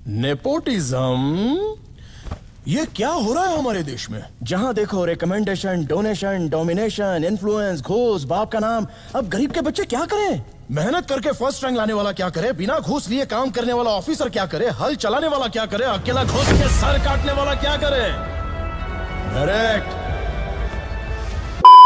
Nepotism, ये क्या हो रहा है हमारे देश में? जहां देखो रिकमेंडेशन, डोनेशन, डोमिनेशन, इन्फ्लुएंस, घूस, बाप का नाम। अब गरीब के बच्चे क्या करें? मेहनत करके फर्स्ट रैंक लाने वाला क्या करे? बिना घूस लिए काम करने वाला ऑफिसर क्या करे? हल चलाने वाला क्या करे? अकेला घुस के सर काटने वाला क्या करे? डायरेक्ट।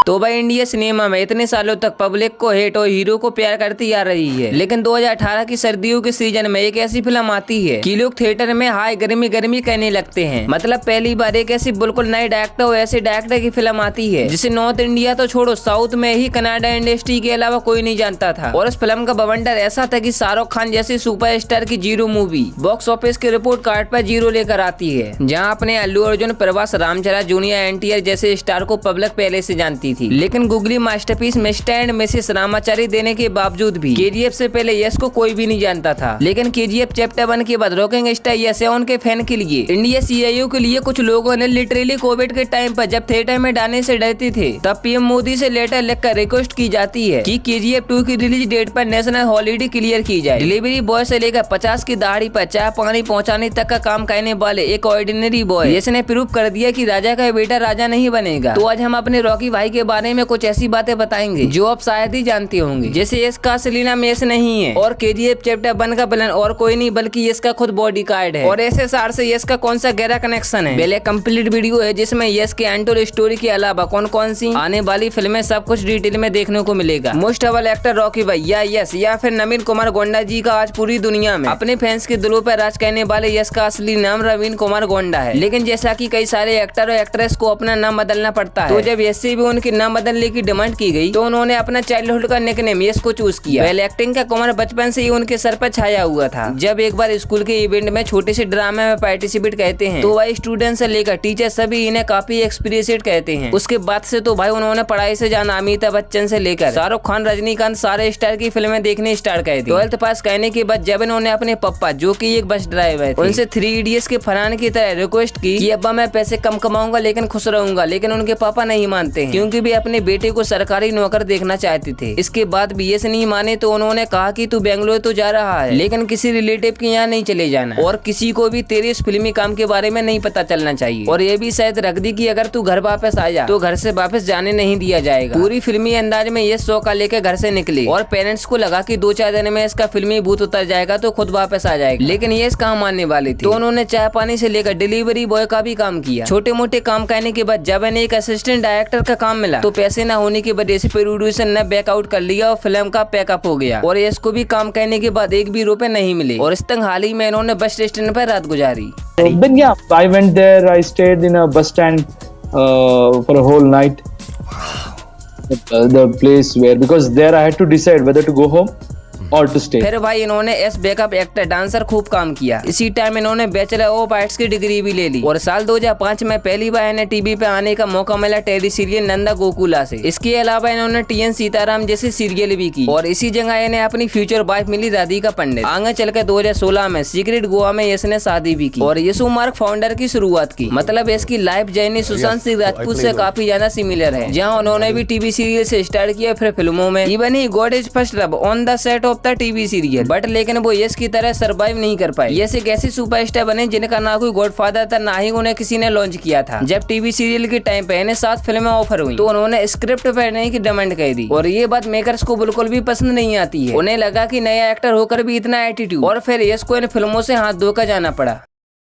तो भाई इंडिया सिनेमा में इतने सालों तक पब्लिक को हेट और हीरो को प्यार करती आ रही है, लेकिन 2018 की सर्दियों के सीजन में एक ऐसी फिल्म आती है कि लोग थिएटर में हाय गर्मी गर्मी कहने लगते हैं। मतलब पहली बार एक ऐसी बिल्कुल नई डायरेक्टर और ऐसे डायरेक्टर की फिल्म आती है जिसे नॉर्थ इंडिया तो छोड़ो, साउथ में ही कनाडा इंडस्ट्री के अलावा कोई नहीं जानता था। और इस फिल्म का बवंडर ऐसा था कि शाहरुख खान जैसे सुपरस्टार की जीरो मूवी बॉक्स ऑफिस के रिपोर्ट कार्ड पर जीरो लेकर आती है, जहाँ अपने अल्लू अर्जुन, प्रभास, रामचरण, जूनियर एनटीआर जैसे स्टार को पब्लिक पहले से जानती थी। लेकिन googly masterpiece mister and Mrs Ramachari देने के बावजूद भी केजीएफ से पहले यश को कोई भी नहीं जानता था। लेकिन केजीएफ चैप्टर 1 के बाद रॉकिंग स्टार यश है उनके फैन के लिए इंडिया सीआईओ के लिए कुछ लोगों ने लिटरली कोविड के टाइम पर जब थिएटर में डालने से डरते थे, तब पीएम मोदी से लेटर लिखकर रिक्वेस्ट की जाती है कि केजीएफ 2 की रिलीज डेट पर नेशनल हॉलीडे क्लियर की जाए। डिलीवरी बॉय से लेकर 50 की दाढ़ी पर चाय पानी पहुँचाने तक का काम करने वाले एक ऑर्डिनरी बॉय जिसने प्रूव कर दिया कि राजा का बेटा राजा नहीं बनेगा। तो आज हम अपने रॉकी भाई के बारे में कुछ ऐसी बातें बताएंगे जो आप शायद ही जानते होंगे, जैसे इसका असली नाम यश नहीं है और केजीएफ चैप्टर 1 का विलन और कोई नहीं बल्कि यश का खुद बॉडी गार्ड है। और ऐसे सार से यश का कौन सा गहरा कनेक्शन है। पहले कंप्लीट वीडियो है जिसमें यश के एंटोल स्टोरी के अलावा कौन कौन सी आने वाली फिल्में सब कुछ डिटेल में देखने को मिलेगा। मोस्ट अबल एक्टर रॉकी भाई या यश या फिर नवीन कुमार गोंडा जी का आज पूरी दुनिया में अपने फैंस के दिलों पर राज करने वाले यश का असली नाम नवीन कुमार गोंडा है। लेकिन जैसा की कई सारे एक्टर और एक्ट्रेस को अपना नाम बदलना पड़ता है, तो जब यश से भी उनके नाम बदलने की डिमांड की गई तो उन्होंने अपना चाइल्डहुड का निकनेम यश को चूज किया। पहले एक्टिंग का कमर बचपन से ही उनके सर पर छाया हुआ था। जब एक बार स्कूल के इवेंट में छोटे से ड्रामे में पार्टिसिपेट कहते हैं तो भाई स्टूडेंट से लेकर टीचर सभी इन्हें काफी एक्सपीरियंसेड कहते हैं। उसके बाद से तो भाई उन्होंने पढ़ाई से जाना अमिताभ बच्चन से लेकर शाहरुख खान, रजनीकांत सारे स्टार की फिल्में देखने स्टार्ट कर दी। 12th पास करने के बाद जब इन्होंने अपने पप्पा जो की एक बस ड्राइवर थे उनसे 3 इडियट्स के फरहान की तरह रिक्वेस्ट की कि अब्बा मैं पैसे कम कमाऊंगा लेकिन खुश रहूंगा, लेकिन उनके पापा नहीं मानते हैं क्योंकि भी अपने बेटे को सरकारी नौकर देखना चाहते थे। इसके बाद भी यश नहीं माने तो उन्होंने कहा कि तू बेंगलोर तो जा रहा है लेकिन किसी रिलेटिव के यहाँ नहीं चले जाना और किसी को भी तेरे इस फिल्मी काम के बारे में नहीं पता चलना चाहिए। और ये भी शायद रख दी कि अगर तू घर वापस आ जा तो घर से वापस जाने नहीं दिया जाएगा। पूरी फिल्मी अंदाज में यश सौका लेकर घर से निकले और पेरेंट्स को लगा कि 2-4 दिन में इसका फिल्मी भूत उतर जाएगा तो खुद वापस आ जाएगा। लेकिन यश कहाँ मानने वाले थे, तो उन्होंने चाय पानी से लेकर डिलीवरी बॉय का भी काम किया। छोटे मोटे काम करने के बाद जब इन्हें एक असिस्टेंट डायरेक्टर का काम मिला तो पैसे न होने की वजह से प्रोड्यूसर ने बैकआउट कर लिया और फिल्म का पैकअप हो गया। और यश को भी काम करने के बाद एक भी रुपए नहीं मिले और इस तंग हाल ही में इन्होंने बस स्टैंड पर रात गुजारी। Then yeah, I went there. I stayed in a bus stand for a whole night. The place where because there I had to decide whether to go home और to stay. फिर भाई इन्होंने S backup actor dancer खूब काम किया। इसी time इन्होंने bachelor of arts की डिग्री भी ले ली और साल 2005 में पहली बार इन्हें टीवी पे आने का मौका मिला टेली सीरियल नंदा गोकुला से। इसके अलावा इन्होंने टीएन सीताराम जैसे सीरियल भी की और इसी जगह इन्हें अपनी फ्यूचर वाइफ मिली राधिका पंडित। आगे चलकर 2016 में सीक्रेट गोवा में यश ने शादी भी की और यशु मार्ग फाउंडर की शुरुआत की। मतलब इसकी लाइफ जर्नी सुशांत सिंह राजपूत से काफी ज्यादा सिमिलर है, जहाँ उन्होंने भी टीवी सीरियल से स्टार्ट किया फिर फिल्मों में। Even he God is first love on the set of the TV serial, but लेकिन वो यश की तरह सरवाइव नहीं कर पाए। यश एक ऐसे सुपरस्टार बने जिनका ना कोई गॉडफादर था ना ही उन्हें किसी ने लॉन्च किया था। जब टीवी सीरियल के टाइम पे इन्हें 7 फिल्में ऑफर हुई तो उन्होंने स्क्रिप्ट पढ़ने की डिमांड कर दी और ये बात मेकर्स को बिल्कुल भी पसंद नहीं आती है। उन्हें लगा कि नया एक्टर होकर भी इतना एटीट्यूड, और फिर यश को इन फिल्मों से हाथ धोकर जाना पड़ा।